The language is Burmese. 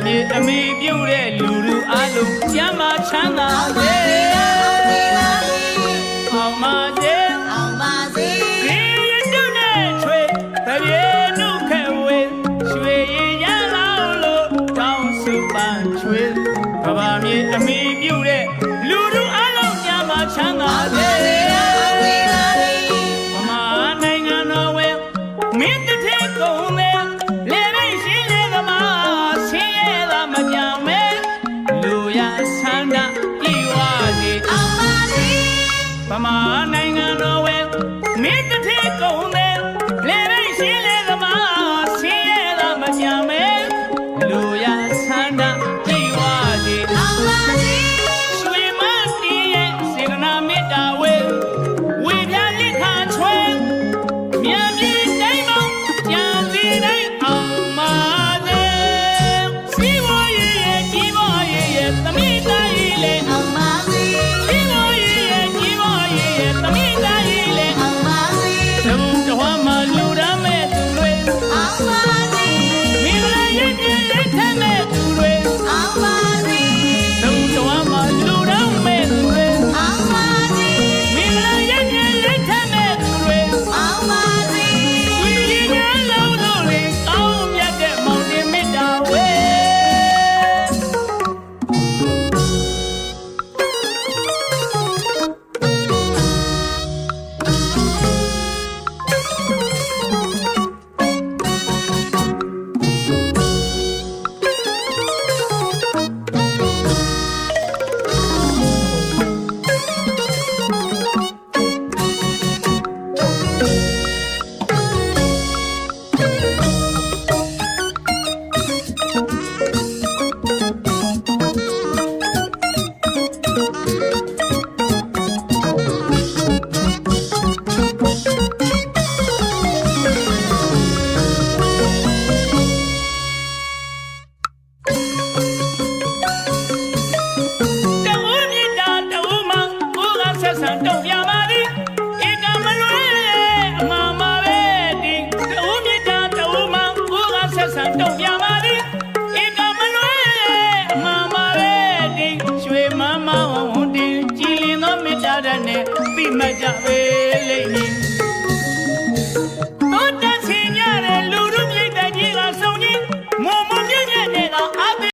မြေအမိပြုတ်တဲ့လူလူအလုံးကျမ်းမာချမ်းသာစေအောင်ပါစေအောင်ပါစေဒီရတုနဲ့ချွေတပြေနုခဲဝေရွှေရည်ရလောင်းလို့တောင်းစုပန်းချွေကဘာမြေအမိပြုတ်တဲ့လူလူအလုံးကျမ်းမာချမ်းသာစေဗမာနိုင်ငံတော်ဝဲမင်းတစ်ထည့်ကုန်လေလေရိတ်ရှိလေကမာဆင်းရဲသာမပြောင်းမဲလူရဆန္ဒပြေဝစေအောင်ပါစေဗမာနိုင်ငံတော်ဝဲမင်းတစ်ထည့်ကုန်လေလေရိတ်ရှိလေကမာဆင်းရဲသာမပြောင်းမဲလူရဆန္ဒပြေဝစေအောင်ပါစေရွှေမတီးရဲ့စေတနာမေတ္တာဝေဝေပြလိခါချွဲမြန်ပြေတိုင်းမောင်ကြံစီတိုင်းအောင်ပါစေစီဝါရဲ့ကြီးပွားရဲ့သမိသားကြီးလေအောင်ပါစေစီဝါရဲ့ကြီးပွားရဲ့သမိသားကြီးလေအောင်ပါစေသုံးတော်မှာလူရမဲ့သူတွေအောင်ပါစေမင်္ဂလာရဲ့ပြည့်လက်ထမဲ့သူတွေအောင်ပါစေသုံးတော်မှာလူရမဲ့သူတွေအောင်ပါစေမင်္ဂလာရဲ့ပြည့်လက်ထမဲ့သူတွေအောင်ပါစေဒီရင်းလုံးတို့လေကောင်းမြတ်တဲ့မောင်တင်မေတ္တာဝေတော့ပြပါသည်ဧကမလွဲအမှန်ပါပဲဒီတူမြတ်တာတူမောင်ကိုကဆက်ဆံတော့ပြပါသည်ဧကမလွဲအမှန်ပါပဲဒီရွှေမမောင်တင်ကြည်လင်သောမေတ္တာနဲ့ပြမှတ်ကြပဲ